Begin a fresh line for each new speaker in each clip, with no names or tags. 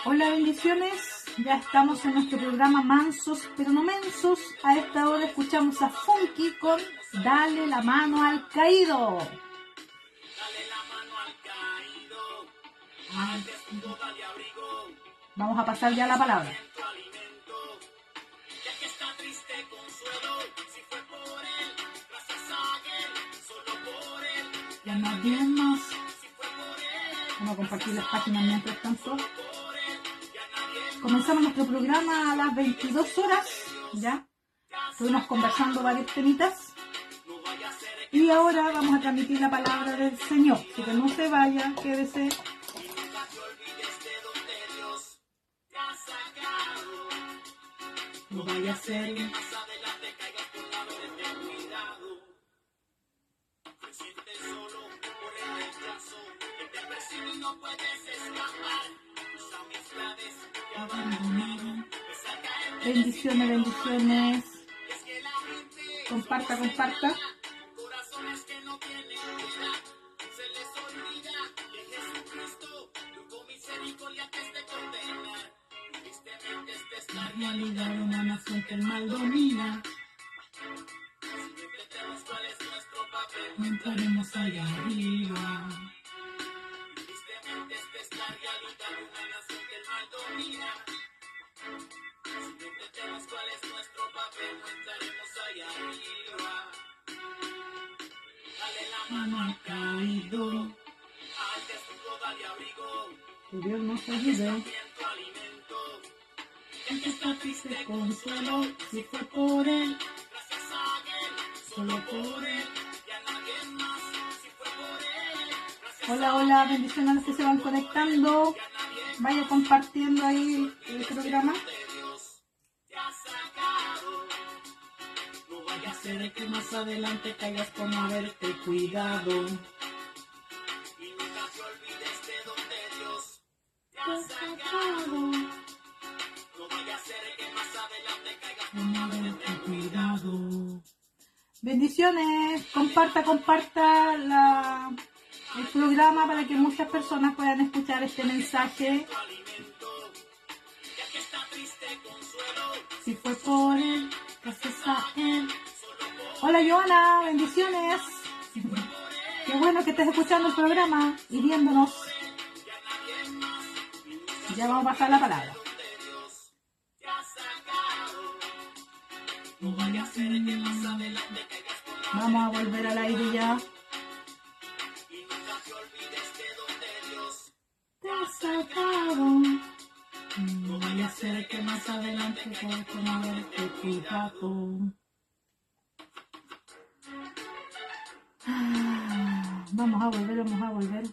Hola, bendiciones. Ya estamos en nuestro programa Mansos pero no mensos. A esta hora escuchamos a Funky con Dale la mano al caído. Vamos a pasar ya la palabra. Ya nadie más. Vamos a compartir las páginas mientras tanto. Comenzamos nuestro programa a las 22 horas. Ya estuvimos conversando varios temitas. Y ahora vamos a transmitir la palabra del Señor. Así que no se vaya, quédese. No vaya a ser. Bendiciones, bendiciones. Comparta, comparta. La realidad de una nación que el mal domina. No entraremos allá arriba. Mano al caído. Que Dios nos ayude. El que está triste consuelo, si fue por él, solo por él. Hola, hola, bendiciones a los que se van conectando. Vaya compartiendo ahí el programa. No vaya a ser que más adelante caigas por no haberte cuidado. Y nunca te olvides de donde Dios te ha sacado. No vaya a ser que más adelante caigas por no haberte cuidado. Bendiciones, comparta el programa para que muchas personas puedan escuchar este mensaje. Si fue por él, gracias a él. Hola Joana, bendiciones. Qué bueno que estés escuchando el programa y viéndonos. Ya vamos a pasar la palabra. Vamos a volver al aire ya. Te ha sacado. No vaya a ser que más adelante puedas con haberte cuidado. Vamos a volver.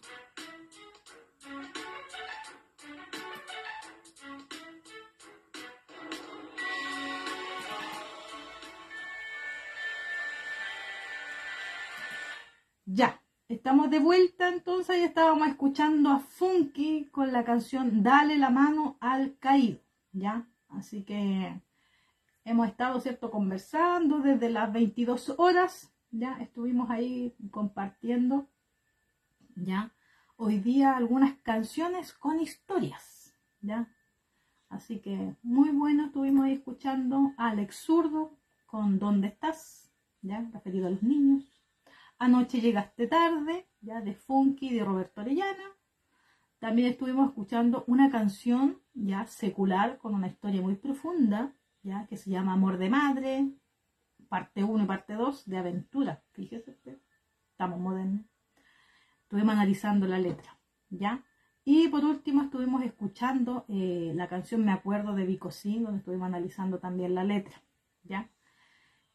Ya, estamos de vuelta, entonces ya estábamos escuchando a Funky con la canción Dale la mano al caído, ¿ya? Así que hemos estado, ¿cierto?, conversando desde las 22 horas, ya estuvimos ahí compartiendo, ¿ya? Hoy día algunas canciones con historias, ¿ya? Así que muy bueno, estuvimos ahí escuchando a Alex Zurdo con ¿Dónde estás?, ¿ya? Referido a los niños. Anoche llegaste tarde, ya, de Funky, de Roberto Orellana. También estuvimos escuchando una canción ya secular con una historia muy profunda, ya, que se llama Amor de Madre, parte 1 y parte 2 de Aventura. Fíjese usted, estamos modernos. Estuvimos analizando la letra, ya. Y por último estuvimos escuchando la canción Me Acuerdo de Vico Sin, donde estuvimos analizando también la letra, ya.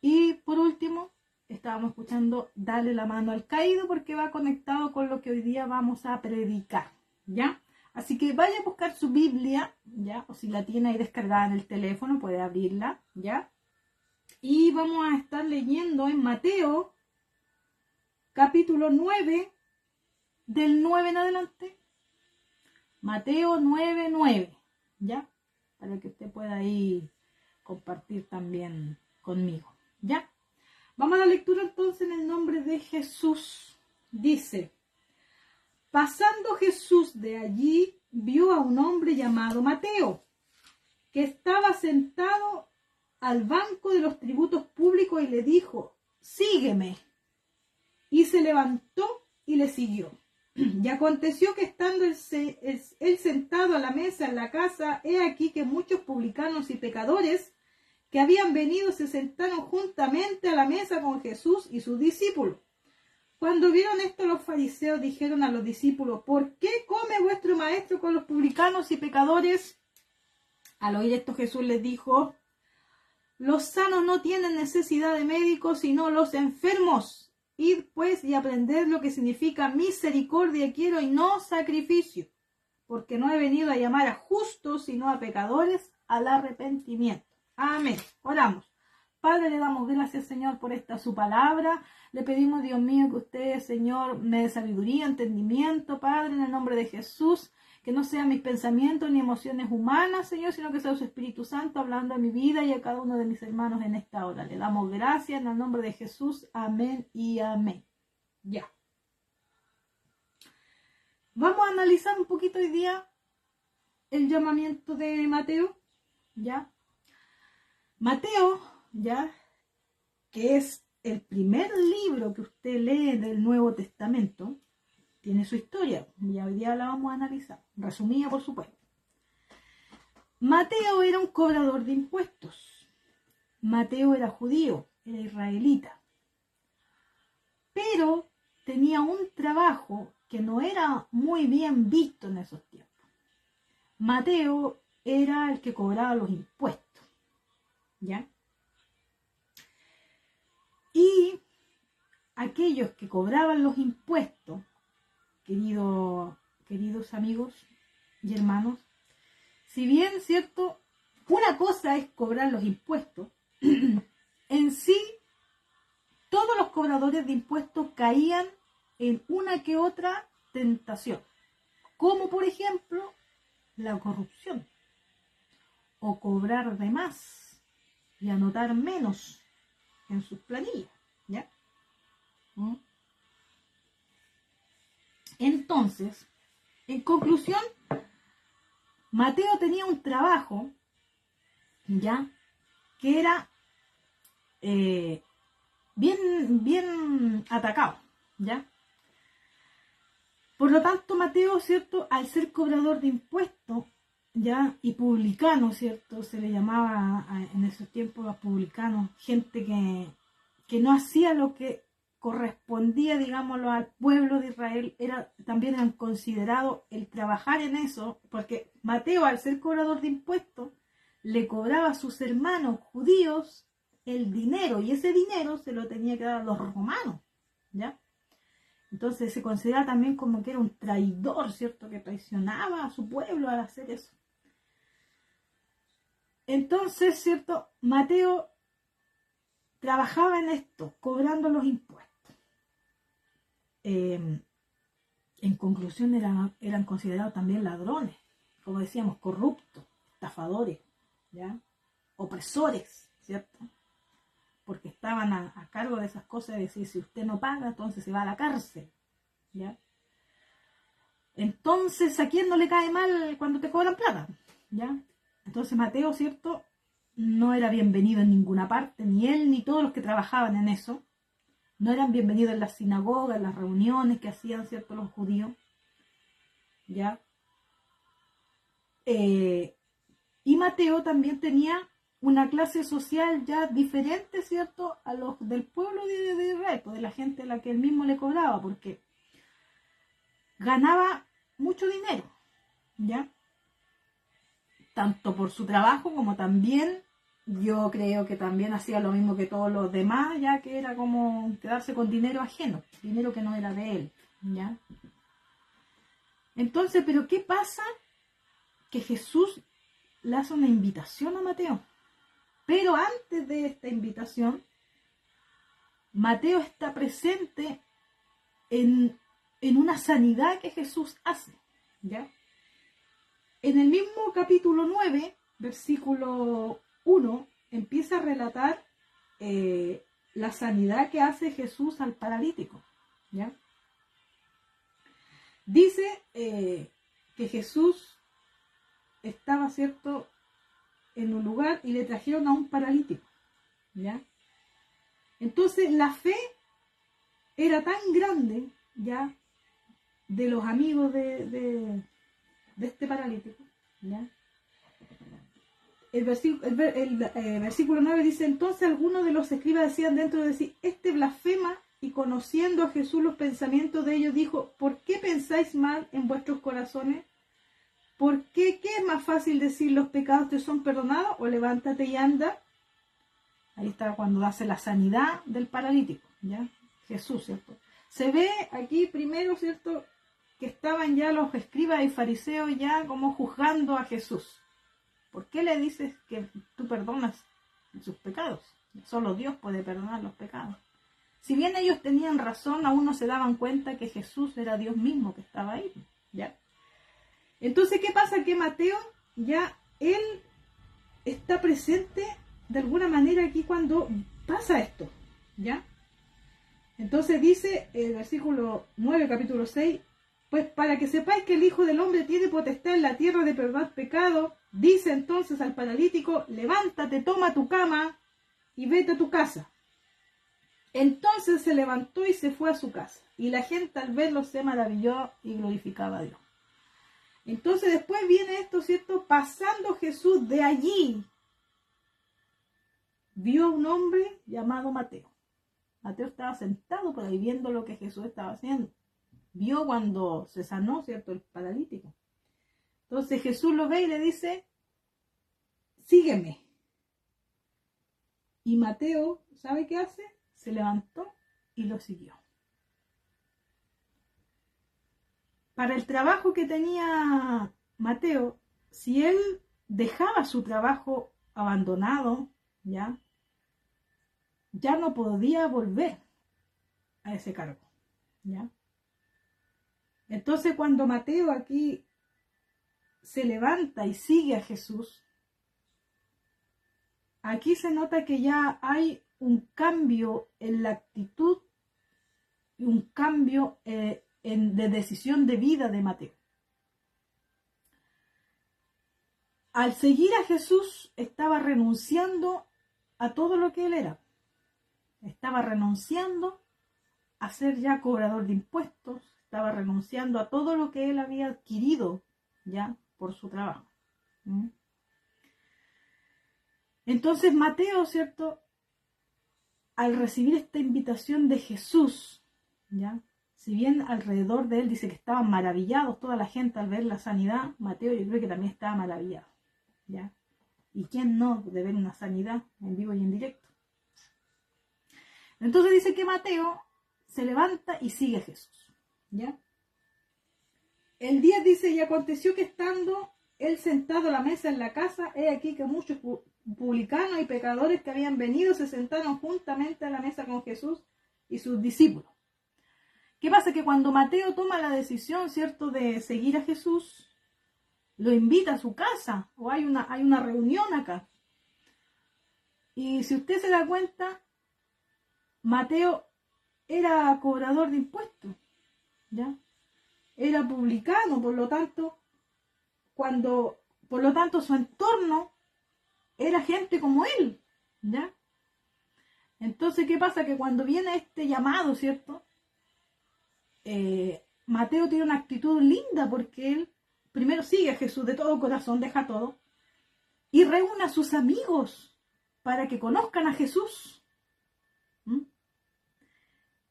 Y por último estábamos escuchando Dale la mano al caído, porque va conectado con lo que hoy día vamos a predicar, ¿ya? Así que vaya a buscar su Biblia, ¿ya? O si la tiene ahí descargada en el teléfono, puede abrirla, ¿ya? Y vamos a estar leyendo en Mateo, capítulo 9, del 9 en adelante. Mateo 9:9, ¿ya? Para que usted pueda ahí compartir también conmigo, ¿ya? Vamos a la lectura entonces en el nombre de Jesús. Dice: pasando Jesús de allí, vio a un hombre llamado Mateo, que estaba sentado al banco de los tributos públicos y le dijo: sígueme. Y se levantó y le siguió. Y aconteció que estando él sentado a la mesa en la casa, he aquí que muchos publicanos y pecadores que habían venido se sentaron juntamente a la mesa con Jesús y sus discípulos. Cuando vieron esto, los fariseos dijeron a los discípulos: ¿por qué come vuestro maestro con los publicanos y pecadores? Al oír esto, Jesús les dijo: los sanos no tienen necesidad de médicos, sino los enfermos. Id pues y aprended lo que significa misericordia quiero y no sacrificio, porque no he venido a llamar a justos, sino a pecadores al arrepentimiento. Amén. Oramos. Padre, le damos gracias, Señor, por esta su palabra. Le pedimos, Dios mío, que usted, Señor, me dé sabiduría, entendimiento, Padre, en el nombre de Jesús. Que no sean mis pensamientos ni emociones humanas, Señor, sino que sea su Espíritu Santo hablando a mi vida y a cada uno de mis hermanos en esta hora. Le damos gracias en el nombre de Jesús. Amén y amén. Ya. Vamos a analizar un poquito hoy día el llamamiento de Mateo. Ya. Mateo, ya, que es el primer libro que usted lee del Nuevo Testamento, tiene su historia, y hoy día la vamos a analizar, resumida por supuesto. Mateo era un cobrador de impuestos. Mateo era judío, era israelita. Pero tenía un trabajo que no era muy bien visto en esos tiempos. Mateo era el que cobraba los impuestos, ¿ya? Y aquellos que cobraban los impuestos, queridos amigos y hermanos, si bien, cierto, una cosa es cobrar los impuestos, en sí, todos los cobradores de impuestos caían en una que otra tentación, como por ejemplo, la corrupción, o cobrar de más y anotar menos en sus planillas, ¿ya? Entonces, en conclusión, Mateo tenía un trabajo, ¿ya?, que era bien atacado, ¿ya? Por lo tanto, Mateo, ¿cierto?, al ser cobrador de impuestos, ¿ya?, y publicano, ¿cierto?, se le llamaba en esos tiempos a publicanos, gente que no hacía lo que correspondía, digámoslo, al pueblo de Israel, también eran considerados el trabajar en eso, porque Mateo, al ser cobrador de impuestos, le cobraba a sus hermanos judíos el dinero, y ese dinero se lo tenía que dar a los romanos, ¿ya? Entonces se considera también como que era un traidor, ¿cierto?, que traicionaba a su pueblo al hacer eso. Entonces, ¿cierto?, Mateo trabajaba en esto, cobrando los impuestos. En conclusión, eran considerados también ladrones, como decíamos, corruptos, estafadores, ¿ya?, opresores, ¿cierto?, porque estaban a cargo de esas cosas, de decir, si usted no paga, entonces se va a la cárcel, ¿ya? Entonces, ¿a quién no le cae mal cuando te cobran plata? ¿Ya? Entonces Mateo, ¿cierto?, no era bienvenido en ninguna parte, ni él ni todos los que trabajaban en eso. No eran bienvenidos en las sinagogas, en las reuniones que hacían, ¿cierto?, los judíos, ¿ya? Y Mateo también tenía una clase social ya diferente, ¿cierto?, a los del pueblo de Israel, pues de la gente a la que él mismo le cobraba, porque ganaba mucho dinero, ¿ya? Tanto por su trabajo como también, yo creo que también hacía lo mismo que todos los demás, ya que era como quedarse con dinero ajeno, dinero que no era de él, ¿ya? Entonces, ¿pero qué pasa? Que Jesús le hace una invitación a Mateo. Pero antes de esta invitación, Mateo está presente en una sanidad que Jesús hace, ¿ya? En el mismo capítulo 9, versículo 1, empieza a relatar la sanidad que hace Jesús al paralítico, ¿ya? Dice que Jesús estaba, ¿cierto?, en un lugar y le trajeron a un paralítico, ¿ya? Entonces la fe era tan grande, ¿ya?, de los amigos de este paralítico, ¿ya? El versículo 9 dice: entonces algunos de los escribas decían dentro de sí, este blasfema, y conociendo a Jesús los pensamientos de ellos, dijo, ¿por qué pensáis mal en vuestros corazones? ¿Por qué? ¿Qué es más fácil decir los pecados te son perdonados o levántate y anda? Ahí está cuando hace la sanidad del paralítico, ¿ya? Jesús, ¿cierto? Se ve aquí primero, ¿cierto?, que estaban ya los escribas y fariseos ya como juzgando a Jesús. ¿Por qué le dices que tú perdonas sus pecados? Solo Dios puede perdonar los pecados. Si bien ellos tenían razón, aún no se daban cuenta que Jesús era Dios mismo que estaba ahí, ¿ya? Entonces, ¿qué pasa? Que Mateo, ya, él está presente de alguna manera aquí cuando pasa esto, ¿ya? Entonces dice el versículo 9, capítulo 6, pues para que sepáis que el Hijo del Hombre tiene potestad en la tierra de perdonar pecado, dice entonces al paralítico, levántate, toma tu cama y vete a tu casa. Entonces se levantó y se fue a su casa, y la gente al verlo se maravilló y glorificaba a Dios. Entonces después viene esto, ¿cierto? Pasando Jesús de allí, vio a un hombre llamado Mateo. Mateo estaba sentado por ahí viendo lo que Jesús estaba haciendo. Vio cuando se sanó, ¿cierto?, el paralítico. Entonces Jesús lo ve y le dice, sígueme. Y Mateo, ¿sabe qué hace? Se levantó y lo siguió. Para el trabajo que tenía Mateo, si él dejaba su trabajo abandonado, ya no podía volver a ese cargo, ¿ya? Entonces cuando Mateo aquí se levanta y sigue a Jesús, aquí se nota que ya hay un cambio en la actitud y un cambio de decisión de vida de Mateo. Al seguir a Jesús estaba renunciando a todo lo que él era. Estaba renunciando a ser ya cobrador de impuestos, estaba renunciando a todo lo que él había adquirido ya por su trabajo. Entonces Mateo, ¿cierto?, al recibir esta invitación de Jesús, ¿ya?, si bien alrededor de él dice que estaban maravillados toda la gente al ver la sanidad, Mateo yo creo que también estaba maravillado, ¿ya? ¿Y quién no de ver una sanidad en vivo y en directo? Entonces dice que Mateo se levanta y sigue a Jesús, ¿ya? El día dice, y aconteció que estando él sentado a la mesa en la casa, he aquí que muchos publicanos y pecadores que habían venido se sentaron juntamente a la mesa con Jesús y sus discípulos. ¿Qué pasa? Que cuando Mateo toma la decisión, ¿cierto?, de seguir a Jesús, lo invita a su casa, o hay una reunión acá. Y si usted se da cuenta, Mateo era cobrador de impuestos, ¿ya? Era publicano, por lo tanto su entorno era gente como él, ¿ya? Entonces, ¿qué pasa? Que cuando viene este llamado, ¿cierto?, Mateo tiene una actitud linda porque él primero sigue a Jesús de todo corazón, deja todo, y reúne a sus amigos para que conozcan a Jesús.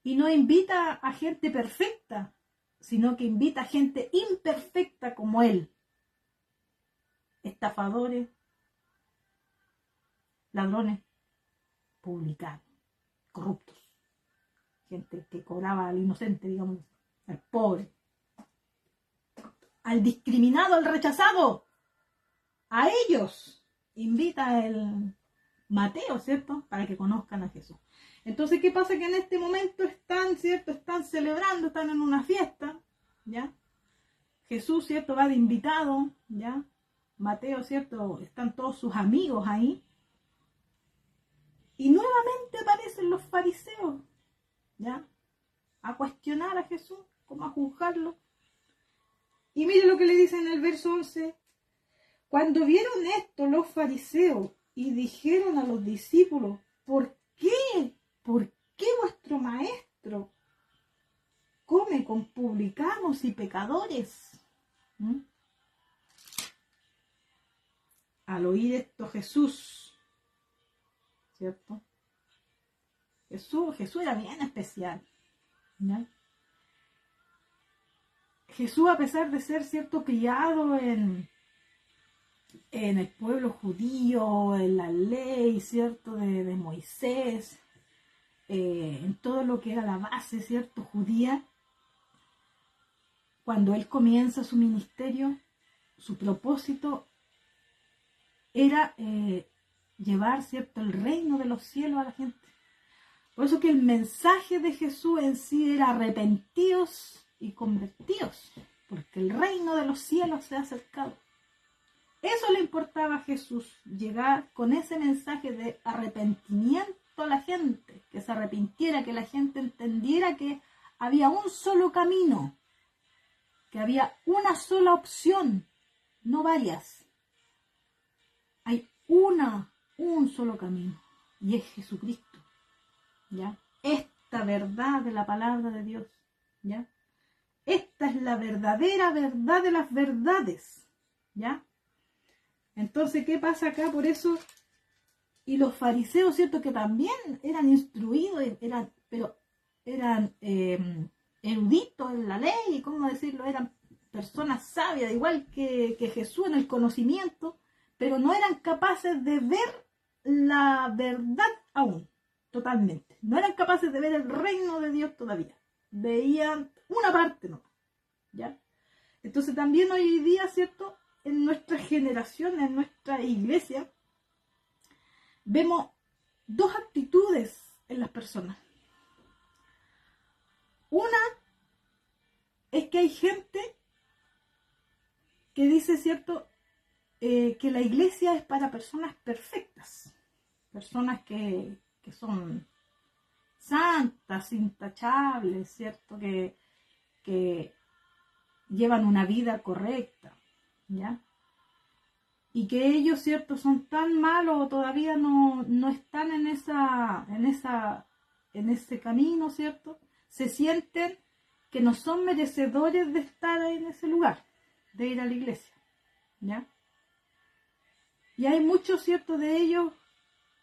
Y no invita a gente perfecta, sino que invita a gente imperfecta como él. Estafadores, ladrones, publicanos, corruptos. Gente que cobraba al inocente, digamos, al pobre, al discriminado, al rechazado. A ellos invita el Mateo, ¿cierto?, para que conozcan a Jesús. Entonces, ¿qué pasa? Que en este momento están, ¿cierto?, están celebrando, están en una fiesta, ¿ya? Jesús, ¿cierto?, va de invitado, ¿ya? Mateo, ¿cierto?, están todos sus amigos ahí. Y nuevamente aparecen los fariseos, ¿ya?, a cuestionar a Jesús, como a juzgarlo. Y mire lo que le dice en el verso 11. Cuando vieron esto los fariseos y dijeron a los discípulos, ¿por qué? ¿Por qué vuestro maestro come con publicanos y pecadores? ¿Mm? Al oír esto Jesús, ¿cierto? Jesús era bien especial, ¿ya? Jesús, a pesar de ser, ¿cierto?, criado en el pueblo judío, en la ley, ¿cierto?, de Moisés, en todo lo que era la base, ¿cierto?, judía, cuando él comienza su ministerio, su propósito era llevar, ¿cierto?, el reino de los cielos a la gente. Por eso que el mensaje de Jesús en sí era arrepentidos y convertidos, porque el reino de los cielos se ha acercado. Eso le importaba a Jesús, llegar con ese mensaje de arrepentimiento a la gente, que se arrepintiera, que la gente entendiera que había un solo camino, que había una sola opción, no varias. Hay un solo camino, y es Jesucristo, ¿ya? Esta verdad de la palabra de Dios, ¿ya? Esta es la verdadera verdad de las verdades, ¿ya? Entonces, ¿qué pasa acá? Por eso, y los fariseos, ¿cierto?, que también eran instruidos, pero eran eruditos en la ley, ¿cómo decirlo? Eran personas sabias, igual que Jesús en el conocimiento, pero no eran capaces de ver la verdad aún, totalmente. No eran capaces de ver el reino de Dios todavía. Veían una parte nomás, ¿ya? Entonces también hoy día, ¿cierto?, en nuestra generación, en nuestra iglesia, vemos dos actitudes en las personas. Una es que hay gente que dice, ¿cierto?, que la iglesia es para personas perfectas, personas que son santas, intachables, ¿cierto?, que llevan una vida correcta, ¿ya? Y que ellos, ¿cierto?, son tan malos o todavía no están en ese camino, ¿cierto? Se sienten que no son merecedores de estar en ese lugar, de ir a la iglesia, ¿ya? Y hay muchos, ¿cierto?, de ellos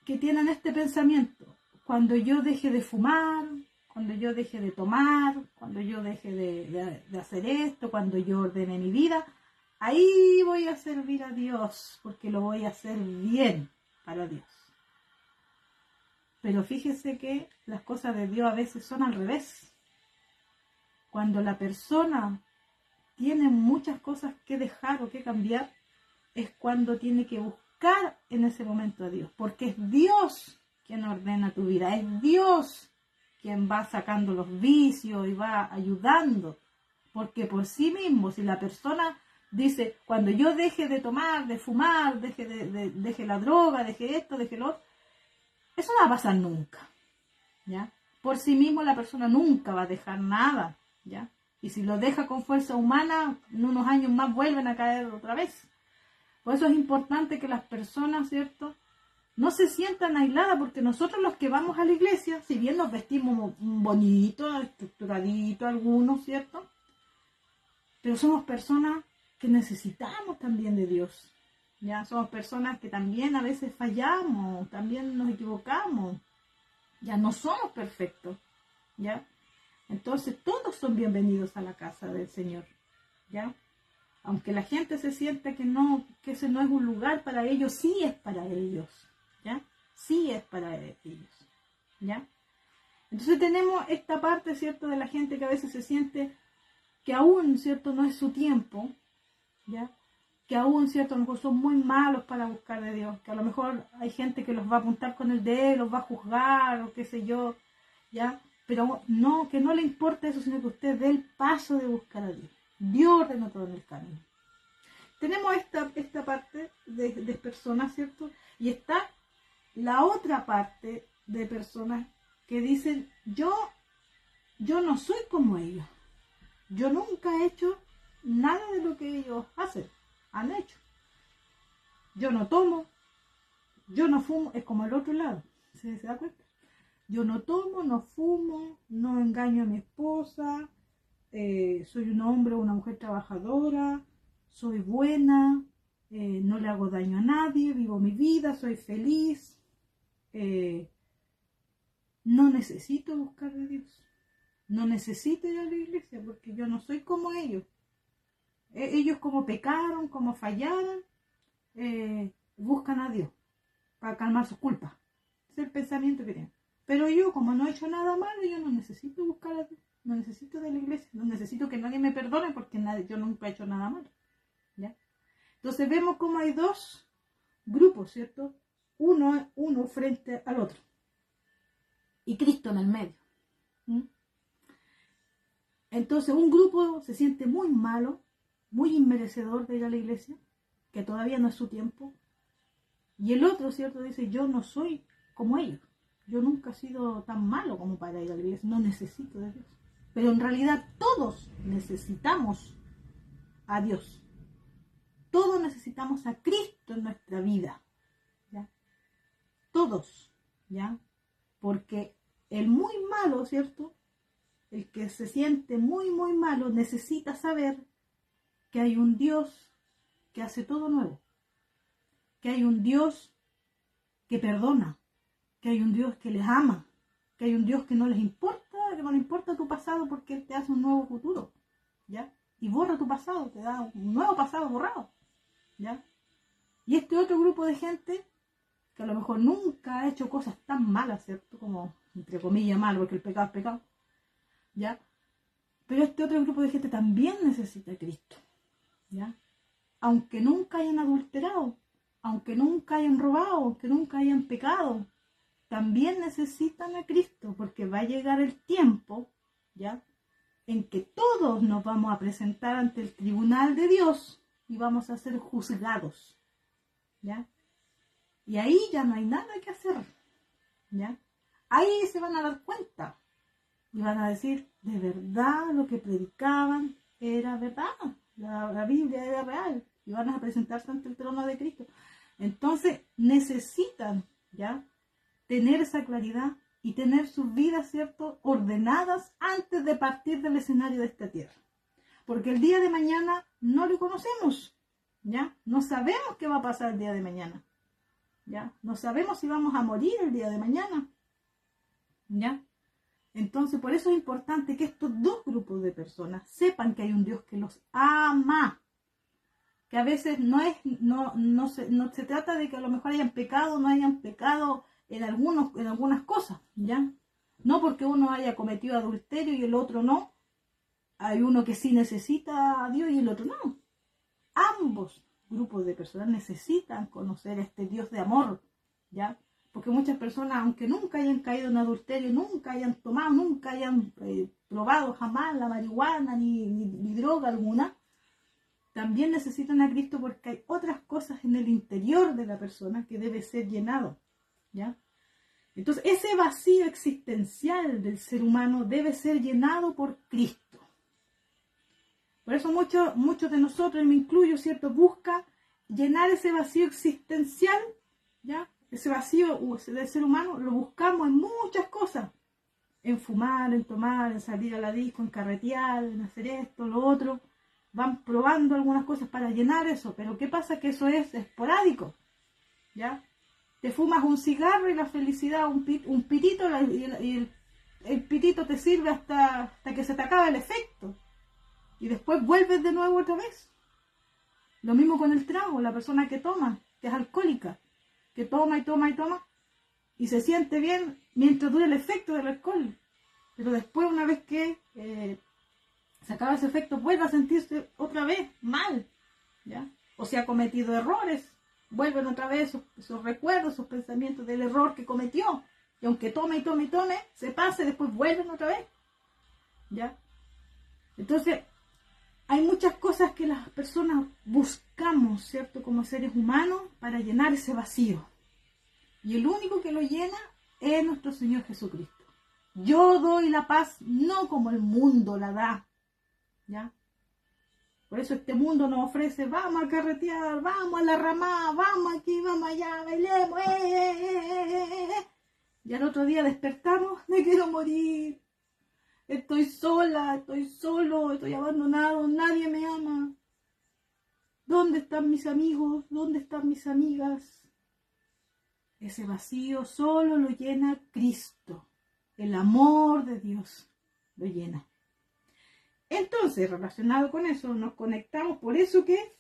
que tienen este pensamiento: cuando yo deje de fumar, cuando yo deje de tomar, cuando yo deje de hacer esto, cuando yo ordene mi vida, ahí voy a servir a Dios, porque lo voy a hacer bien para Dios. Pero fíjese que las cosas de Dios a veces son al revés. Cuando la persona tiene muchas cosas que dejar o que cambiar, es cuando tiene que buscar en ese momento a Dios, porque es Dios quien ordena tu vida, es Dios quien va sacando los vicios y va ayudando, porque por sí mismo, si la persona dice, cuando yo deje de tomar, de fumar, deje la droga, deje esto, deje lo otro, eso no va a pasar nunca, ¿ya? Por sí mismo la persona nunca va a dejar nada, ¿ya? Y si lo deja con fuerza humana, en unos años más vuelven a caer otra vez. Por eso es importante que las personas, ¿cierto?, no se sientan aisladas, porque nosotros los que vamos a la iglesia, si bien nos vestimos bonito, estructuradito algunos, ¿cierto?, pero somos personas que necesitamos también de Dios, ¿ya? Somos personas que también a veces fallamos, también nos equivocamos, ya no somos perfectos, ¿ya? Entonces todos son bienvenidos a la casa del Señor, ¿ya? Aunque la gente se sienta que ese no es un lugar para ellos, sí es para ellos, ¿ya? Sí es para ellos, ¿ya? Entonces tenemos esta parte, ¿cierto?, de la gente que a veces se siente que aún, ¿cierto?, no es su tiempo, ¿ya? Que aún, ¿cierto?, a lo mejor son muy malos para buscar de Dios, que a lo mejor hay gente que los va a apuntar con el dedo, los va a juzgar, o qué sé yo, ¿ya? Pero no, que no le importa eso, sino que usted dé el paso de buscar a Dios. Dios ordenó todo en el camino. Tenemos esta parte de personas, ¿cierto? Y está la otra parte de personas que dicen, yo no soy como ellos. Yo nunca he hecho nada de lo que ellos han hecho. Yo no tomo, yo no fumo, es como el otro lado, ¿se da cuenta? Yo no tomo, no fumo, no engaño a mi esposa, soy un hombre o una mujer trabajadora, soy buena, no le hago daño a nadie, vivo mi vida, soy feliz, no necesito buscar a Dios, no necesito ir a la iglesia porque yo no soy como ellos. Ellos como pecaron, como fallaron, buscan a Dios para calmar sus culpas. Ese es el pensamiento que tienen. Pero yo, como no he hecho nada malo, yo no necesito buscar a Dios, no necesito de la iglesia, no necesito que nadie me perdone porque yo nunca he hecho nada malo. ¿Ya? Entonces vemos como hay dos grupos, ¿cierto? Uno frente al otro. Y Cristo en el medio. ¿Mm? Entonces un grupo se siente muy malo, muy inmerecedor de ir a la iglesia, que todavía no es su tiempo. Y el otro, ¿cierto? Dice, yo no soy como ellos. Yo nunca he sido tan malo como para ir a la iglesia. No necesito de Dios. Pero en realidad todos necesitamos a Dios. Todos necesitamos a Cristo en nuestra vida. ¿Ya? Todos. ¿Ya? Porque el muy malo, ¿cierto? El que se siente muy, muy malo necesita saber que hay un Dios que hace todo nuevo. Que hay un Dios que perdona. Que hay un Dios que les ama. Que hay un Dios que no les importa, que no le importa tu pasado porque Él te hace un nuevo futuro. ¿Ya? Y borra tu pasado, te da un nuevo pasado borrado. ¿Ya? Y este otro grupo de gente que a lo mejor nunca ha hecho cosas tan malas, ¿cierto? Como, entre comillas, mal, porque el pecado es pecado. ¿Ya? Pero este otro grupo de gente también necesita a Cristo. ¿Ya? Aunque nunca hayan adulterado, aunque nunca hayan robado, aunque nunca hayan pecado, también necesitan a Cristo, porque va a llegar el tiempo, ¿ya? En que todos nos vamos a presentar ante el tribunal de Dios y vamos a ser juzgados, ¿ya? Y ahí ya no hay nada que hacer, ¿ya? Ahí se van a dar cuenta y van a decir, de verdad lo que predicaban era verdad, la Biblia era real, y van a presentarse ante el trono de Cristo. Entonces necesitan, ¿ya?, tener esa claridad y tener sus vidas, ¿cierto?, ordenadas antes de partir del escenario de esta tierra. Porque el día de mañana no lo conocemos, ¿ya? No sabemos qué va a pasar el día de mañana, ¿ya? No sabemos si vamos a morir el día de mañana, ¿ya? Entonces, por eso es importante que estos dos grupos de personas sepan que hay un Dios que los ama. Que a veces no se trata de que a lo mejor hayan pecado o no hayan pecado en algunas cosas, ¿ya? No porque uno haya cometido adulterio y el otro no. Hay uno que sí necesita a Dios y el otro no. Ambos grupos de personas necesitan conocer a este Dios de amor, ¿ya? Porque muchas personas, aunque nunca hayan caído en adulterio, nunca hayan tomado, nunca hayan probado jamás la marihuana ni droga alguna, también necesitan a Cristo porque hay otras cosas en el interior de la persona que debe ser llenado, ¿ya? Entonces, ese vacío existencial del ser humano debe ser llenado por Cristo. Por eso muchos de nosotros, y me incluyo, ¿cierto?, busca llenar ese vacío existencial, ¿ya? Ese vacío del ser humano lo buscamos en muchas cosas. En fumar, en tomar, en salir a la disco, en carretear, en hacer esto, lo otro. Van probando algunas cosas para llenar eso, pero ¿qué pasa? Que eso es esporádico, ¿ya? Te fumas un cigarro y la felicidad, un pitito, y el pitito te sirve hasta que se te acaba el efecto. Y después vuelves de nuevo otra vez. Lo mismo con el trago, la persona que toma, que es alcohólica, que toma y toma y toma, y se siente bien mientras dura el efecto del alcohol. Pero después, una vez que se acaba ese efecto, vuelve a sentirse otra vez mal, ¿ya? O si ha cometido errores, vuelven otra vez esos recuerdos, esos pensamientos del error que cometió. Y aunque tome y tome y tome, se pase, después vuelven otra vez, ¿ya? Entonces, hay muchas cosas que las personas buscamos, ¿cierto?, como seres humanos para llenar ese vacío. Y el único que lo llena es nuestro Señor Jesucristo. Yo doy la paz no como el mundo la da, ¿ya? Por eso este mundo nos ofrece, vamos a carretear, vamos a la ramada, vamos aquí, vamos allá, bailemos, Y al otro día despertamos, me quiero morir. Estoy sola, estoy solo, estoy abandonado, nadie me ama. ¿Dónde están mis amigos? ¿Dónde están mis amigas? Ese vacío solo lo llena Cristo. El amor de Dios lo llena. Entonces, relacionado con eso, nos conectamos. Por eso que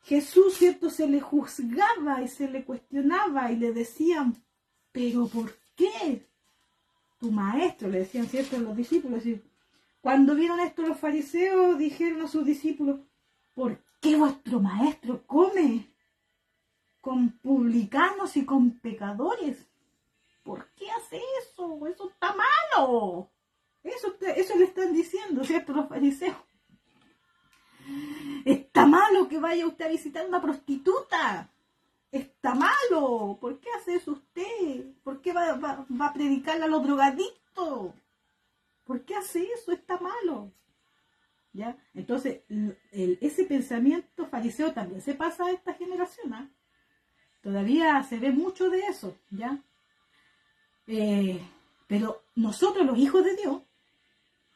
Jesús, ¿cierto? Se le juzgaba y se le cuestionaba y le decían, ¿pero por qué? Tu maestro, le decían, ¿cierto? Los discípulos. Y cuando vieron esto los fariseos, dijeron a sus discípulos, ¿por qué vuestro maestro come con publicanos y con pecadores? ¿Por qué hace eso? Eso está malo. Eso le están diciendo, ¿cierto? Los fariseos. Está malo que vaya usted a visitar una prostituta. Está malo. ¿Por qué hace eso usted? ¿Por qué va a predicarle a los drogadictos? ¿Por qué hace eso? Está malo. ¿Ya? Entonces, ese pensamiento fariseo también se pasa a esta generación. ¿Eh? Todavía se ve mucho de eso. ¿Ya? Pero nosotros, los hijos de Dios,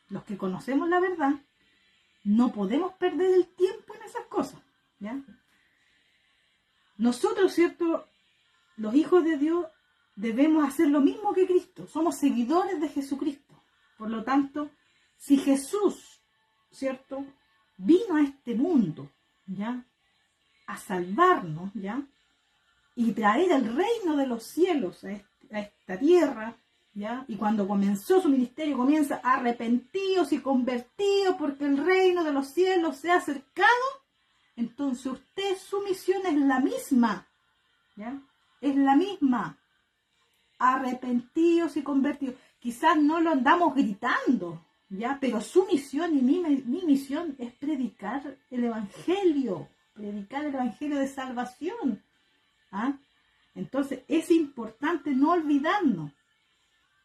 los que conocemos la verdad, no podemos perder el tiempo en esas cosas. ¿Ya? Nosotros, ¿cierto? Los hijos de Dios debemos hacer lo mismo que Cristo. Somos seguidores de Jesucristo. Por lo tanto, si Jesús, ¿cierto? Vino a este mundo, ¿ya? A salvarnos, ¿ya? Y traer el reino de los cielos a esta tierra, ¿ya? Y cuando comenzó su ministerio, comienza arrepentidos y convertidos porque el reino de los cielos se ha acercado. Entonces usted, su misión es la misma, ¿ya? Es la misma. Arrepentidos y convertidos. Quizás no lo andamos gritando, ¿ya? Pero su misión y mi misión es predicar el evangelio de salvación. ¿Ah? Entonces es importante no olvidarnos.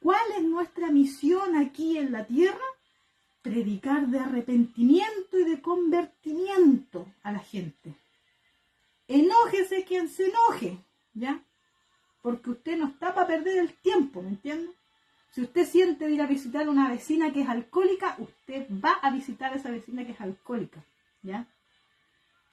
¿Cuál es nuestra misión aquí en la tierra? Predicar de arrepentimiento y de convertimiento a la gente. Enójese quien se enoje, ¿ya? Porque usted no está para perder el tiempo, ¿me entiende? Si usted siente de ir a visitar a una vecina que es alcohólica, usted va a visitar a esa vecina que es alcohólica, ¿ya?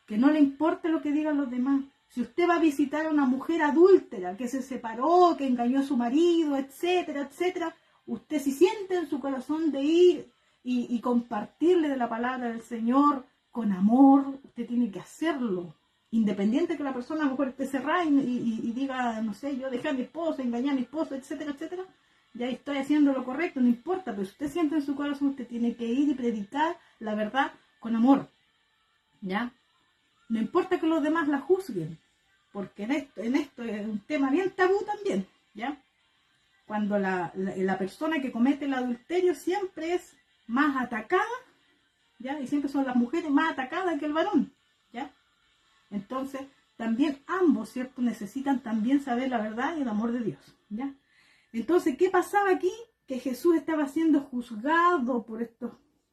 Que no le importe lo que digan los demás. Si usted va a visitar a una mujer adúltera que se separó, que engañó a su marido, etcétera, etcétera, usted si siente en su corazón de ir y compartirle de la palabra del Señor con amor, usted tiene que hacerlo. Independiente que la persona a lo mejor esté cerrada y diga, no sé, yo dejé a mi esposo, engañé a mi esposo, etcétera, etcétera, ya estoy haciendo lo correcto, no importa, pero si usted siente en su corazón, usted tiene que ir y predicar la verdad con amor, ¿ya? No importa que los demás la juzguen, porque en esto es un tema bien tabú también, ¿ya? Cuando la persona que comete el adulterio siempre es más atacada, ¿ya? Y siempre son las mujeres más atacadas que el varón, ¿ya? Entonces, también ambos, ¿cierto? Necesitan también saber la verdad y el amor de Dios, ¿ya? Entonces, ¿qué pasaba aquí? Que Jesús estaba siendo juzgado por estas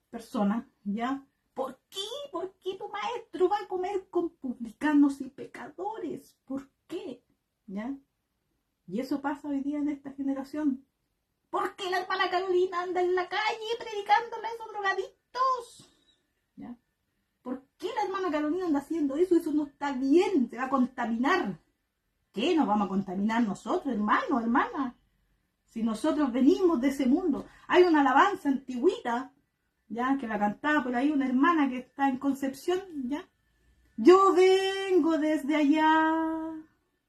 personas, ¿ya? ¿Por qué? ¿Por qué tu maestro va a comer con publicanos y pecadores? ¿Por qué? ¿Ya? Y eso pasa hoy día en esta generación. ¿Por qué la hermana Carolina anda en la calle predicándole a esos drogadictos? ¿Ya? ¿Por qué la hermana Carolina anda haciendo eso? Eso no está bien, se va a contaminar. ¿Qué nos vamos a contaminar nosotros, hermanos, hermanas? Si nosotros venimos de ese mundo. Hay una alabanza antigüita, ya, que la cantaba por ahí una hermana que está en Concepción, ya. Yo vengo desde allá,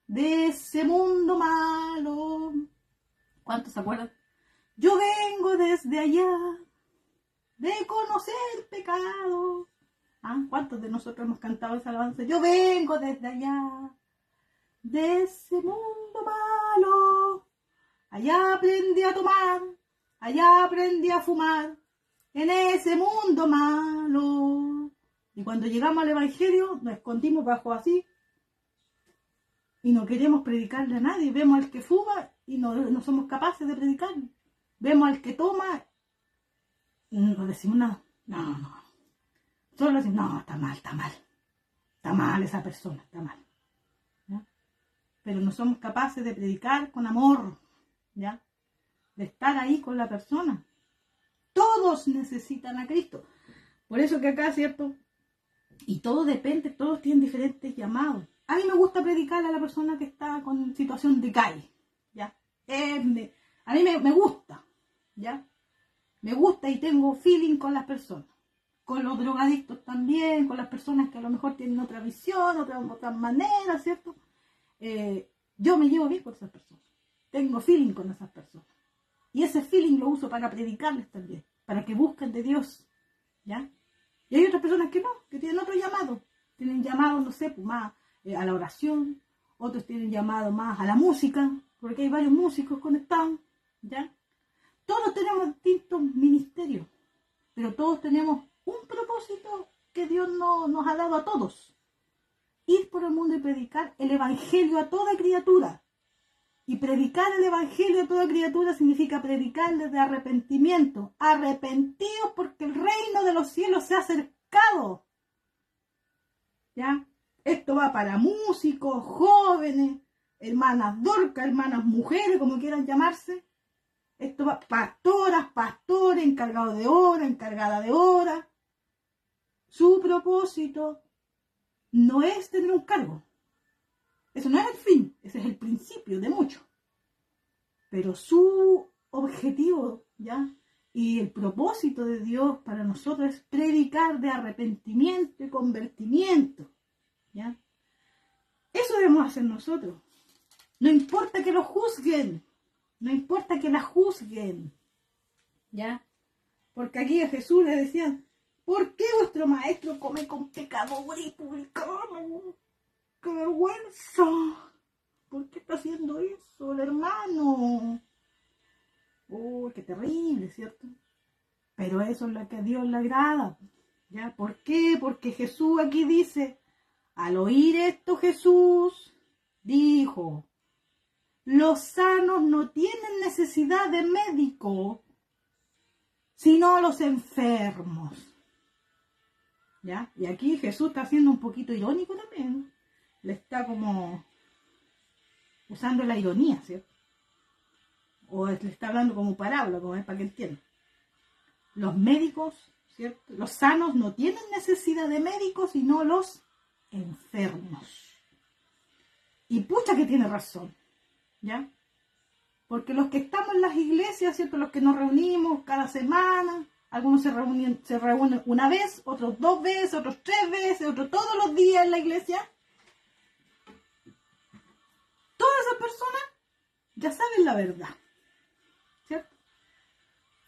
de ese mundo malo. ¿Cuántos se acuerdan? Yo vengo desde allá, de conocer pecado. ¿Ah? ¿Cuántos de nosotros hemos cantado esa alabanza? Yo vengo desde allá, de ese mundo malo. Allá aprendí a tomar, allá aprendí a fumar, en ese mundo malo. Y cuando llegamos al Evangelio, nos escondimos bajo así, y no queremos predicarle a nadie. Vemos al que fuma y no somos capaces de predicar. Vemos al que toma y no decimos nada. No. Solo decimos, no, está mal esa persona, está mal. ¿Ya? Pero no somos capaces de predicar con amor, ¿ya? De estar ahí con la persona. Todos necesitan a Cristo. Por eso que acá, ¿cierto? Y todo depende, todos tienen diferentes llamados. A mí me gusta predicar a la persona que está con situación de calle, ¿ya? A mí me gusta, ¿ya? Me gusta y tengo feeling con las personas. Con los drogadictos también, con las personas que a lo mejor tienen otra visión, otra manera, ¿cierto? Yo me llevo bien con esas personas. Tengo feeling con esas personas. Y ese feeling lo uso para predicarles también, para que busquen de Dios, ¿ya? Y hay otras personas que no, que tienen otro llamado. Tienen llamado, no sé, pues más a la oración. Otros tienen llamado más a la música, porque hay varios músicos conectados, ¿ya? Todos tenemos distintos ministerios, pero todos tenemos un propósito que Dios nos ha dado a todos. Ir por el mundo y predicar el evangelio a toda criatura. Y predicar el evangelio a toda criatura significa predicarles de arrepentimiento. Arrepentidos porque el reino de los cielos se ha acercado. ¿Ya? Esto va para músicos, jóvenes, hermanas dorcas, hermanas mujeres, como quieran llamarse. Esto va pastoras, pastores, encargados de hora, encargada de hora. Su propósito no es tener un cargo. Eso no es el fin, ese es el principio de mucho. Pero su objetivo, ¿ya? Y el propósito de Dios para nosotros es predicar de arrepentimiento y convertimiento, ¿ya? Eso debemos hacer nosotros. No importa que lo juzguen, no importa que la juzguen, ¿ya? Porque aquí a Jesús le decían, ¿por qué vuestro maestro come con pecadores y publicanos? ¡Qué vergüenza! ¿Por qué está haciendo eso el hermano? ¡Uy, qué terrible!, ¿cierto? Pero eso es lo que a Dios le agrada, ¿ya? ¿Por qué? Porque Jesús aquí dice, al oír esto Jesús dijo, los sanos no tienen necesidad de médico, sino los enfermos. ¿Ya? Y aquí Jesús está siendo un poquito irónico también. Le está como usando la ironía, ¿cierto? O le está hablando como parábola, como es para que entienda. Los médicos, ¿cierto? Los sanos no tienen necesidad de médicos, sino los enfermos. Y pucha que tiene razón, ¿ya? Porque los que estamos en las iglesias, ¿cierto? Los que nos reunimos cada semana, algunos se reúnen una vez, otros 2 veces, otros 3 veces, otros todos los días en la iglesia. Todas esas personas ya saben la verdad, ¿cierto?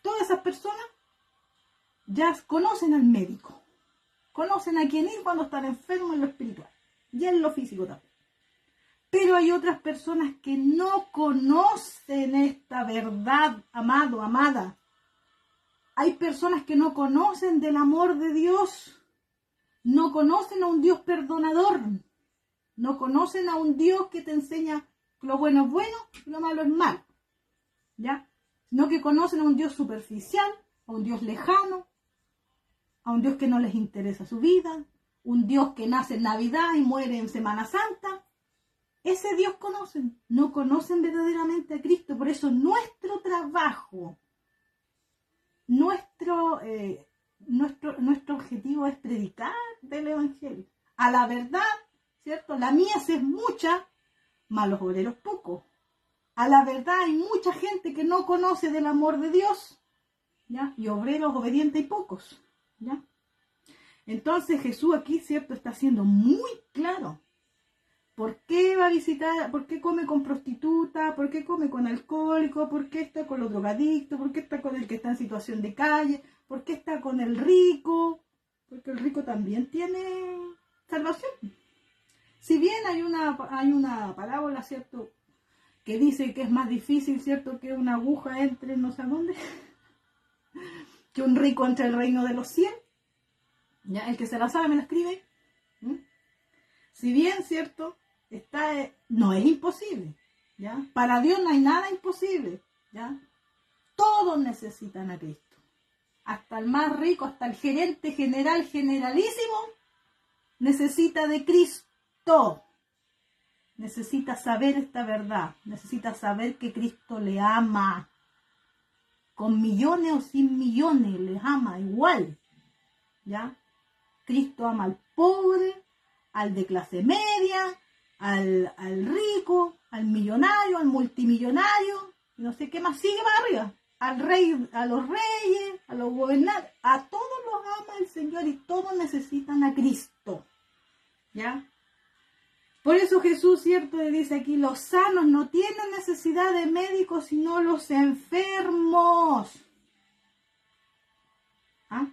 Todas esas personas ya conocen al médico, conocen a quién ir cuando están enfermos en lo espiritual y en lo físico también. Pero hay otras personas que no conocen esta verdad, amado, amada. Hay personas que no conocen del amor de Dios, no conocen a un Dios perdonador, no conocen a un Dios que te enseña que lo bueno es bueno y lo malo es malo, ¿ya? Sino que conocen a un Dios superficial, a un Dios lejano, a un Dios que no les interesa su vida, un Dios que nace en Navidad y muere en Semana Santa. Ese Dios conocen, no conocen verdaderamente a Cristo. Por eso nuestro trabajo, nuestro objetivo es predicar del Evangelio. A la verdad, ¿cierto? La mies es mucha, mas los obreros pocos. A la verdad hay mucha gente que no conoce del amor de Dios, ¿ya? Y obreros obedientes y pocos, ¿ya? Entonces Jesús aquí, ¿cierto? Está siendo muy claro. ¿Por qué va a visitar? ¿Por qué come con prostituta? ¿Por qué come con alcohólico? ¿Por qué está con los drogadictos? ¿Por qué está con el que está en situación de calle? ¿Por qué está con el rico? Porque el rico también tiene salvación. Si bien hay una parábola, ¿cierto?, que dice que es más difícil, ¿cierto?, que una aguja entre no sé a dónde, que un rico entre el reino de los cielos. ¿Ya? El que se la sabe me la escribe. Si bien, ¿cierto?, no es imposible, ¿ya? Para Dios no hay nada imposible, ¿ya? Todos necesitan a Cristo. hasta el más rico, hasta el gerente general, generalísimo, necesita de Cristo. Necesita saber esta verdad. Necesita saber que Cristo le ama. Con millones o sin millones, les ama igual. ¿Ya? Cristo ama al pobre, al de clase media, al rico, al millonario, al multimillonario, no sé qué más sigue más arriba, al rey, a los reyes, a los gobernantes, a todos los ama el Señor y todos necesitan a Cristo, ¿ya? Por eso Jesús, cierto, le dice aquí, los sanos no tienen necesidad de médicos, sino los enfermos. ¿Ah?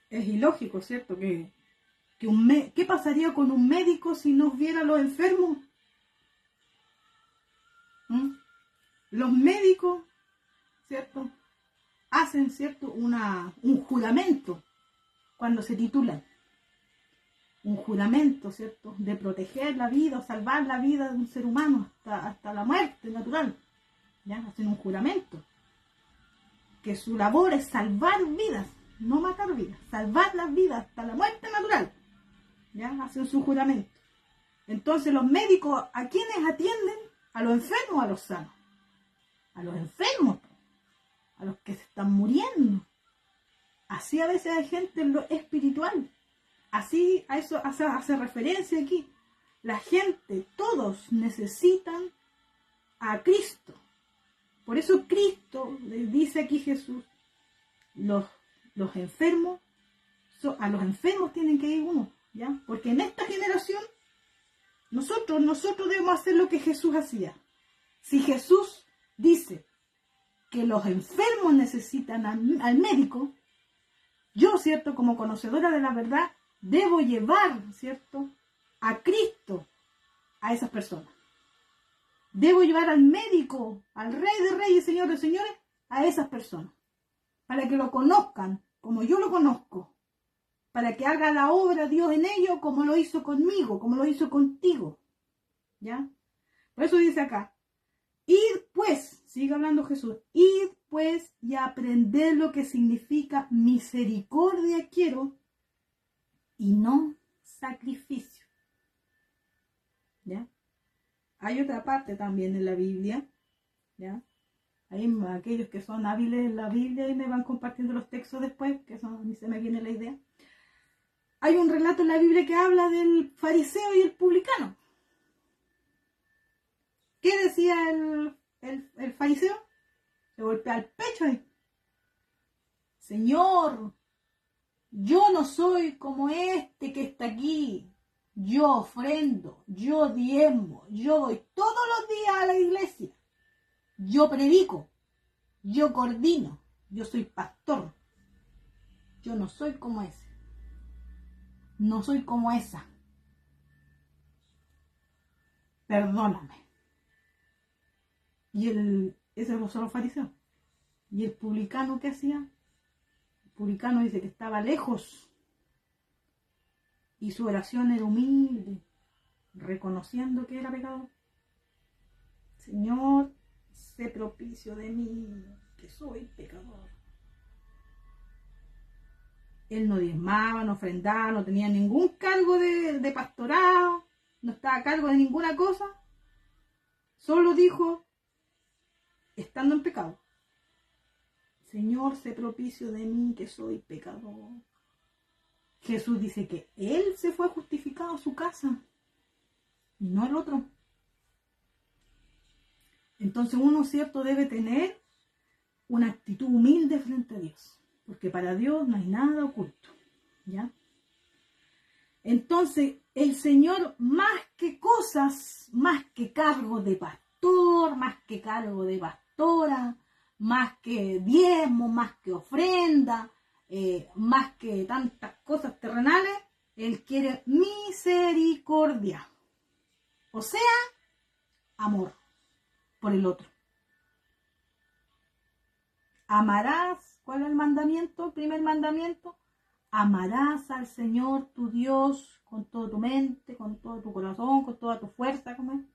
Es ilógico, ¿cierto? ¿Qué pasaría con un médico si no viera a los enfermos? ¿Mm? Los médicos, ¿cierto? Hacen, ¿cierto? Un juramento cuando se titulan. Un juramento, ¿cierto? De proteger la vida o salvar la vida de un ser humano hasta la muerte natural. ¿Ya? Hacen un juramento. Que su labor es salvar vidas, no matar vidas. Salvar las vidas hasta la muerte natural. ¿Ya? Hacen su juramento. Entonces los médicos, ¿a quiénes atienden? ¿A los enfermos o a los sanos? A los enfermos, a los que se están muriendo. Así a veces hay gente en lo espiritual. Así a eso hace referencia aquí. La gente, todos necesitan a Cristo. Por eso Cristo, le dice aquí Jesús, los enfermos, a los enfermos tienen que ir uno, ¿ya? Porque en esta generación nosotros debemos hacer lo que Jesús hacía. Si Jesús dice que los enfermos necesitan al médico, yo, ¿cierto? Como conocedora de la verdad, debo llevar, ¿cierto? A Cristo a esas personas. Debo llevar al médico, al Rey de Reyes, Señor de Señores, a esas personas. Para que lo conozcan como yo lo conozco. Para que haga la obra Dios en ellos como lo hizo conmigo, como lo hizo contigo. ¿Ya? Por eso dice acá, id pues, sigue hablando Jesús, id pues y aprended lo que significa misericordia quiero y no sacrificio. ¿Ya? Hay otra parte también en la Biblia, ¿ya? Hay aquellos que son hábiles en la Biblia y me van compartiendo los textos después, que a mí se me viene la idea. Hay un relato en la Biblia que habla del fariseo y el publicano. ¿Qué decía el fariseo? Se golpea el pecho ahí. Señor, yo no soy como este que está aquí. Yo ofrendo, yo diezmo, yo voy todos los días a la iglesia. Yo predico, yo coordino, yo soy pastor. Yo no soy como ese. No soy como esa. Perdóname. Y ese es los fariseos. ¿Y el publicano qué hacía? El publicano dice que estaba lejos. Y su oración era humilde, reconociendo que era pecador. Señor, sé propicio de mí, que soy pecador. Él no diezmaba, no ofrendaba, no tenía ningún cargo de pastorado, no estaba a cargo de ninguna cosa. Solo dijo, estando en pecado, Señor, sé propicio de mí, que soy pecador. Jesús dice que él se fue justificado a su casa y no el otro. Entonces uno, cierto, debe tener una actitud humilde frente a Dios, porque para Dios no hay nada oculto, ¿ya? Entonces el Señor, más que cosas, más que cargo de pastor, más que cargo de pastora, más que diezmo, más que ofrenda, más que tantas cosas terrenales, Él quiere misericordia, o sea, amor por el otro. Amarás, ¿cuál es el mandamiento? El primer mandamiento, amarás al Señor tu Dios con toda tu mente, con todo tu corazón, con toda tu fuerza, ¿cómo es?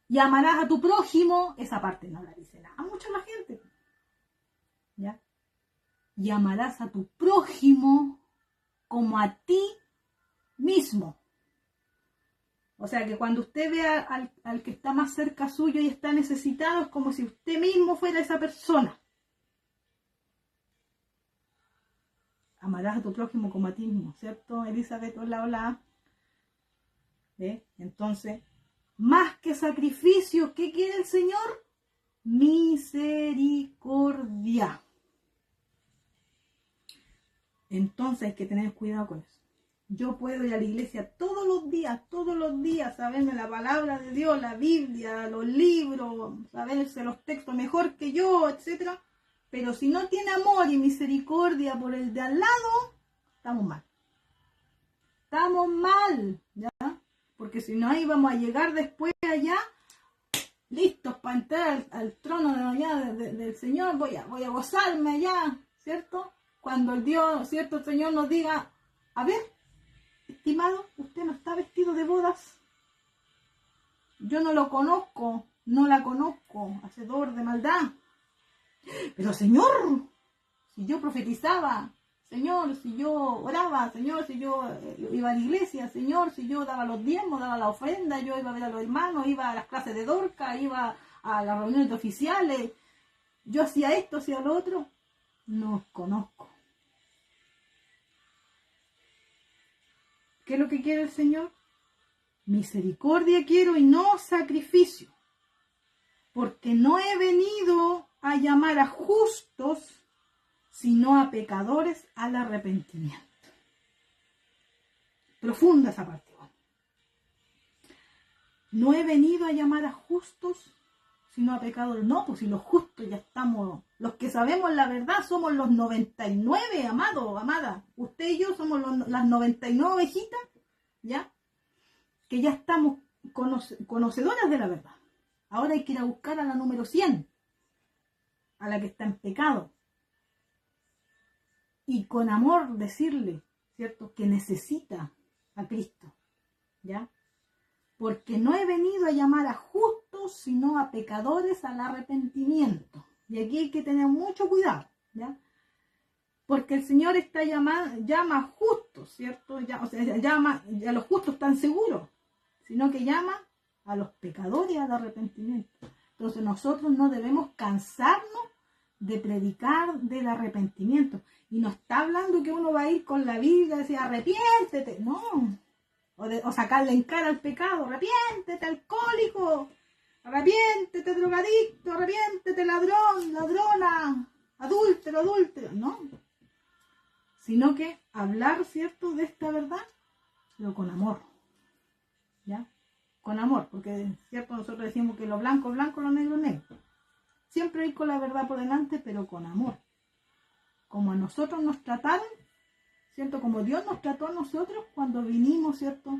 Y amarás a tu prójimo, esa parte no la dice nada mucho la gente. ¿Ya? Y amarás a tu prójimo como a ti mismo. O sea que cuando usted vea al que está más cerca suyo y está necesitado, es como si usted mismo fuera esa persona. Amarás a tu prójimo como a ti mismo, ¿cierto? Elizabeth, hola, hola. ¿Ve? Entonces, más que sacrificio, ¿qué quiere el Señor? Misericordia. Entonces hay que tener cuidado con eso. Yo puedo ir a la iglesia todos los días, saberme la palabra de Dios, la Biblia, los libros, saberse los textos mejor que yo, etc. Pero si no tiene amor y misericordia por el de al lado, estamos mal. Estamos mal, ¿ya? Porque si no, ahí vamos a llegar después allá, listos para entrar al trono de allá del Señor, voy a gozarme allá, ¿cierto? Cuando el Dios, ¿cierto? El Señor nos diga, a ver, estimado, usted no está vestido de bodas. Yo no lo conozco, no la conozco, hacedor de maldad. Pero Señor, si yo profetizaba, Señor, si yo oraba, Señor, si yo iba a la iglesia, Señor, si yo daba los diezmos, daba la ofrenda, yo iba a ver a los hermanos, iba a las clases de Dorca, iba a las reuniones de oficiales, yo hacía esto, hacía lo otro, no os conozco. ¿Qué es lo que quiere el Señor? Misericordia quiero y no sacrificio, porque no he venido a llamar a justos, sino a pecadores al arrepentimiento. Profunda esa parte. No he venido a llamar a justos, sino a pecadores. No, pues si los justos ya estamos, los que sabemos la verdad somos los 99, amado, amada. Usted y yo somos las 99 ovejitas, ¿ya? Que ya estamos conocedoras de la verdad. Ahora hay que ir a buscar a la número 100, a la que está en pecado. Y con amor decirle, ¿cierto?, que necesita a Cristo, ¿ya? Porque no he venido a llamar a justos, sino a pecadores al arrepentimiento. Y aquí hay que tener mucho cuidado, ¿ya? Porque el Señor está llama a justos, ¿cierto? O sea, llama a los justos tan seguros, sino que llama a los pecadores al arrepentimiento. Entonces nosotros no debemos cansarnos de predicar del arrepentimiento. Y no está hablando que uno va a ir con la Biblia y decir arrepiéntete, no. O sacarle en cara al pecado, arrepiéntete alcohólico, arrepiéntete drogadicto, arrepiéntete ladrón, ladrona, adúltero, adúltero, no. Sino que hablar, ¿cierto?, de esta verdad, pero con amor, ¿ya? Con amor, porque, ¿cierto?, nosotros decimos que lo blanco es blanco, lo negro es negro. Siempre ir con la verdad por delante, pero con amor. Como a nosotros nos trataron, ¿cierto? Como Dios nos trató a nosotros cuando vinimos, ¿cierto?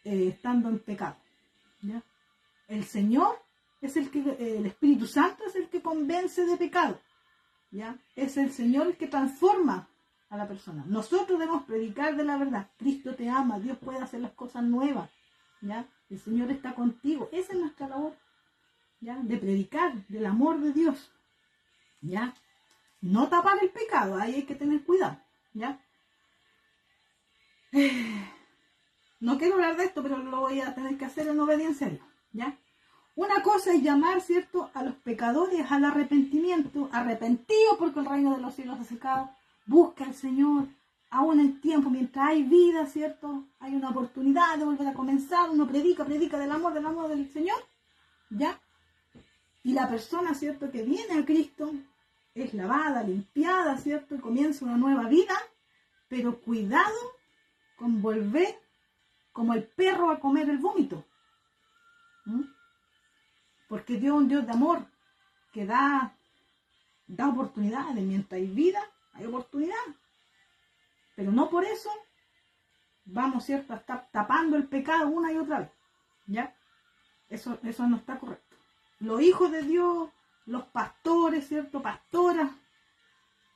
Estando en pecado, ¿ya? El Señor es el Espíritu Santo es el que convence de pecado, ¿ya? Es el Señor el que transforma a la persona. Nosotros debemos predicar de la verdad. Cristo te ama, Dios puede hacer las cosas nuevas, ¿ya? El Señor está contigo. Esa es nuestra labor, ¿ya? De predicar del amor de Dios, ¿ya? No tapar el pecado, ahí hay que tener cuidado, ¿ya? No quiero hablar de esto, pero lo voy a tener que hacer en obediencia a Dios, ¿ya? Una cosa es llamar, ¿cierto?, a los pecadores al arrepentimiento, arrepentidos porque el reino de los cielos ha secado. Busca al Señor, aún en tiempo, mientras hay vida, ¿cierto? Hay una oportunidad de volver a comenzar, uno predica del amor del Señor, ¿ya? Y la persona, ¿cierto?, que viene a Cristo es lavada, limpiada, ¿cierto? Y comienza una nueva vida, pero cuidado con volver como el perro a comer el vómito. Porque Dios es un Dios de amor que da oportunidades. Mientras hay vida, hay oportunidad. Pero no por eso vamos, ¿cierto?, a estar tapando el pecado una y otra vez, ¿ya? Eso no está correcto. Los hijos de Dios, los pastores, ¿cierto?, pastoras,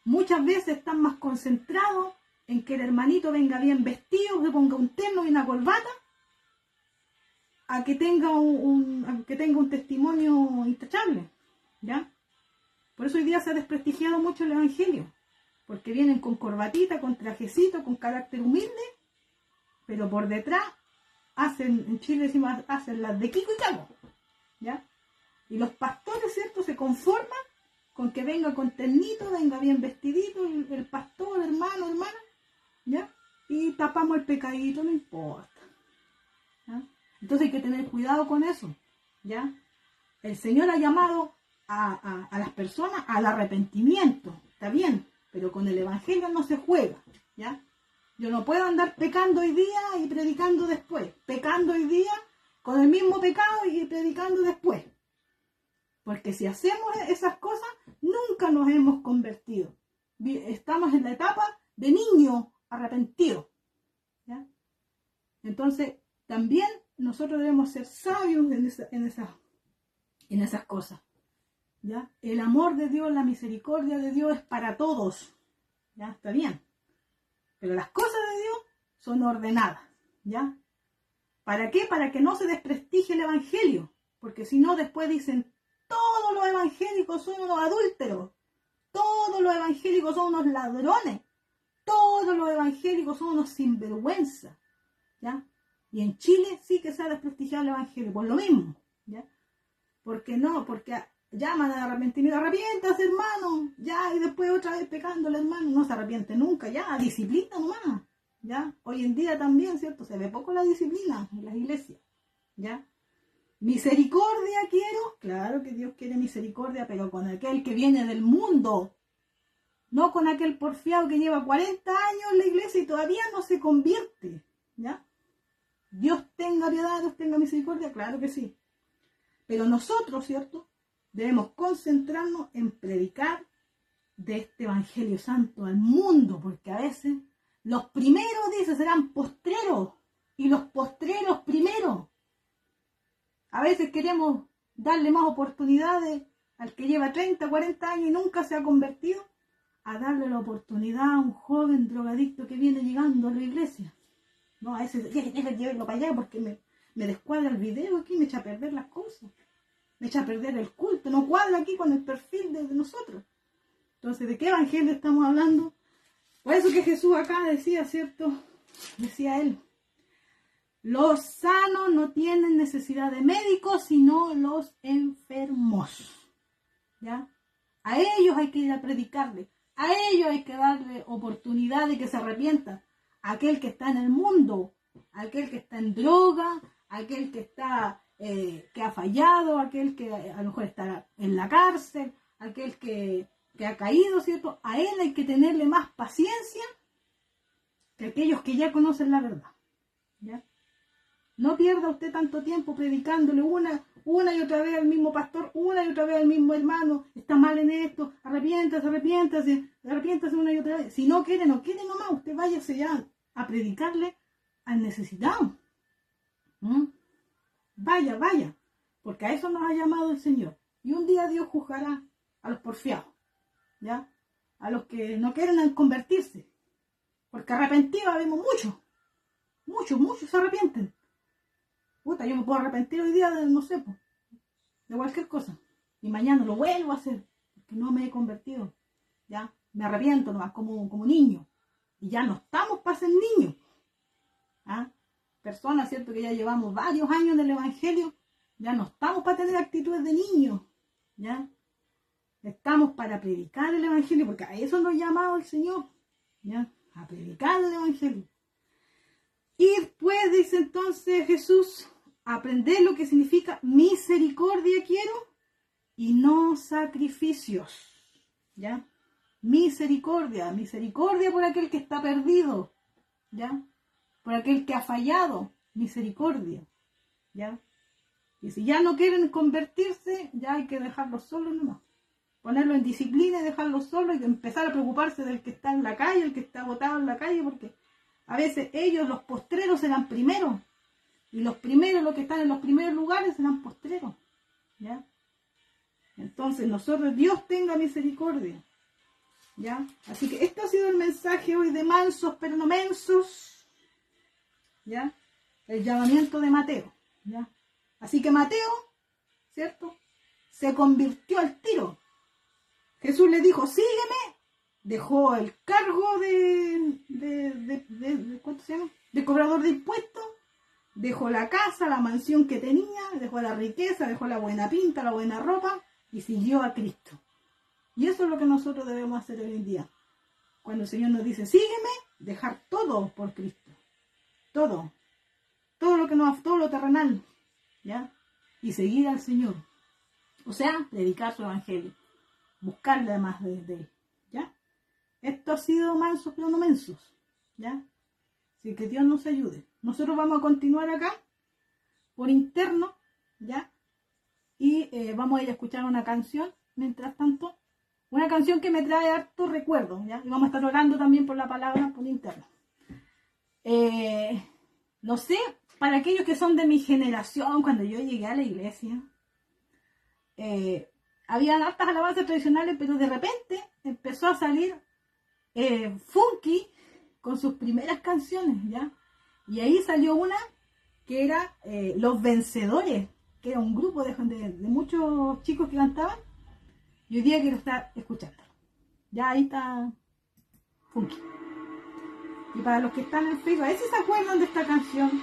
muchas veces están más concentrados en que el hermanito venga bien vestido, que ponga un terno y una corbata, a que tenga un testimonio intachable, ¿ya? Por eso hoy día se ha desprestigiado mucho el evangelio, porque vienen con corbatita, con trajecito, con carácter humilde, pero por detrás hacen, en Chile decimos, hacen las de Kiko y Caco, ¿ya? Y los pastores, ¿cierto?, se conforman con que venga con ternito, venga bien vestidito, el pastor, hermano, hermana, ¿ya? Y tapamos el pecadito, no importa, ¿ya? Entonces hay que tener cuidado con eso, ¿ya? El Señor ha llamado a las personas al arrepentimiento, está bien, pero con el evangelio no se juega, ¿ya? Yo no puedo andar pecando hoy día y predicando después, pecando hoy día con el mismo pecado y predicando después, porque si hacemos esas cosas nunca nos hemos convertido, estamos en la etapa de niño arrepentido, ¿ya? Entonces también nosotros debemos ser sabios en esas cosas, ¿ya? El amor de Dios, la misericordia de Dios es para todos, ¿ya? Está bien. Pero las cosas de Dios son ordenadas, ¿ya? ¿Para qué? Para que no se desprestigie el evangelio. Porque si no, después dicen, todos los evangélicos son unos adúlteros, todos los evangélicos son unos ladrones, todos los evangélicos son unos sinvergüenza, ¿ya? Y en Chile sí que se ha desprestigiado el evangelio, por lo mismo, ¿ya? ¿Por qué no? Porque llaman al arrepentimiento, arrepiéntase, hermano, ya, y después otra vez pecando el hermano, no se arrepiente nunca, ya, disciplina nomás, ya. Hoy en día también, ¿cierto? Se ve poco la disciplina en las iglesias, ya. Misericordia quiero, claro que Dios quiere misericordia, pero con aquel que viene del mundo, no con aquel porfiado que lleva 40 años en la iglesia y todavía no se convierte, ¿ya? Dios tenga piedad, Dios tenga misericordia, claro que sí. Pero nosotros, ¿cierto?, debemos concentrarnos en predicar de este evangelio santo al mundo, porque a veces los primeros, dice, serán postreros, y los postreros primeros. A veces queremos darle más oportunidades al que lleva 30, 40 años y nunca se ha convertido, a darle la oportunidad a un joven drogadicto que viene llegando a la iglesia. No, a ese llevarlo para allá porque me descuadra el video aquí, me echa a perder las cosas. Me echa a perder el culto, no cuadra aquí con el perfil de nosotros. Entonces, ¿de qué evangelio estamos hablando? Por eso que Jesús acá decía, ¿cierto? Decía él, los sanos no tienen necesidad de médicos, sino los enfermos, ¿ya? A ellos hay que ir a predicarle, a ellos hay que darle oportunidad de que se arrepientan. Aquel que está en el mundo, aquel que está en droga, aquel que está... que ha fallado, aquel que a lo mejor está en la cárcel, aquel que ha caído, ¿cierto? A él hay que tenerle más paciencia que aquellos que ya conocen la verdad, ¿ya? No pierda usted tanto tiempo predicándole una y otra vez al mismo pastor, una y otra vez al mismo hermano, está mal en esto, arrepiéntase una y otra vez. Si no quiere, no quiere nomás, usted váyase ya a predicarle al necesitado. Vaya, porque a eso nos ha llamado el Señor. Y un día Dios juzgará a los porfiados, ¿ya? A los que no quieren convertirse. Porque arrepentidos habemos muchos se arrepienten. Puta, yo me puedo arrepentir hoy día de, no sé, de cualquier cosa. Y mañana lo vuelvo a hacer, porque no me he convertido, ¿ya? Me arrepiento nomás como niño. Y ya no estamos para ser niños, ¿ah? Personas, ¿cierto?, que ya llevamos varios años en el evangelio, ya no estamos para tener actitudes de niños, ¿ya? Estamos para predicar el evangelio, porque a eso nos ha llamado el Señor, ¿ya? A predicar el evangelio. Y después dice entonces Jesús, aprender lo que significa misericordia quiero y no sacrificios, ¿ya? Misericordia por aquel que está perdido, ¿ya? Por aquel que ha fallado, misericordia, ¿ya? Y si ya no quieren convertirse, ya hay que dejarlos solos nomás. Ponerlo en disciplina y dejarlo solo y empezar a preocuparse del que está en la calle, el que está botado en la calle, porque a veces ellos, los postreros, serán primeros. Y los primeros, los que están en los primeros lugares, serán postreros, ¿ya? Entonces, nosotros, Dios tenga misericordia, ¿ya? Así que este ha sido el mensaje hoy de mansos pero no mensos, ¿ya? El llamamiento de Mateo, ¿ya? Así que Mateo, ¿cierto?, se convirtió al tiro. Jesús le dijo, sígueme. Dejó el cargo ¿cuánto se llama?, de cobrador de impuestos. Dejó la casa, la mansión que tenía, dejó la riqueza, dejó la buena pinta, la buena ropa y siguió a Cristo. Y eso es lo que nosotros debemos hacer hoy en día. Cuando el Señor nos dice, sígueme, dejar todo por Cristo. Todo lo terrenal, ¿ya? Y seguir al Señor. O sea, predicar su evangelio. Buscarle además de Él, ¿ya? Esto ha sido Mansos pero no Mensos, ¿ya? Así que Dios nos ayude. Nosotros vamos a continuar acá, por interno, ¿ya? Y vamos a ir a escuchar una canción, mientras tanto. Una canción que me trae harto recuerdo, ¿ya? Y vamos a estar orando también por la palabra, por interno. No sé, para aquellos que son de mi generación, cuando yo llegué a la iglesia, habían hartas alabanzas tradicionales, pero de repente empezó a salir Funky con sus primeras canciones, ¿ya? Y ahí salió una que era Los Vencedores, que era un grupo de muchos chicos que cantaban, y hoy día quiero estar escuchando. Ya ahí está Funky. Y para los que están en Facebook, a ver si se acuerdan de esta canción.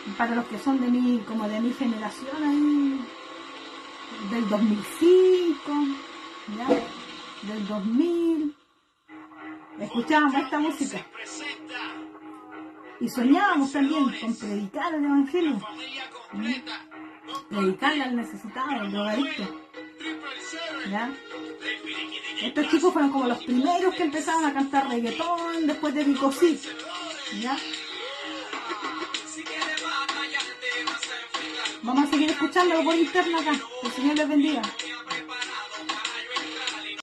Y para los que son de mi generación ahí, del 2005, ¿ya? Del 2000, escuchábamos esta música. Y soñábamos también con predicar el evangelio. Predicarle al necesitado, al drogadicto. ¿Ya? Estos chicos fueron como los primeros que empezaron a cantar reggaetón después de Vico Sí, ¿ya? Vamos a seguir escuchándolo por interno acá. Que el Señor les bendiga.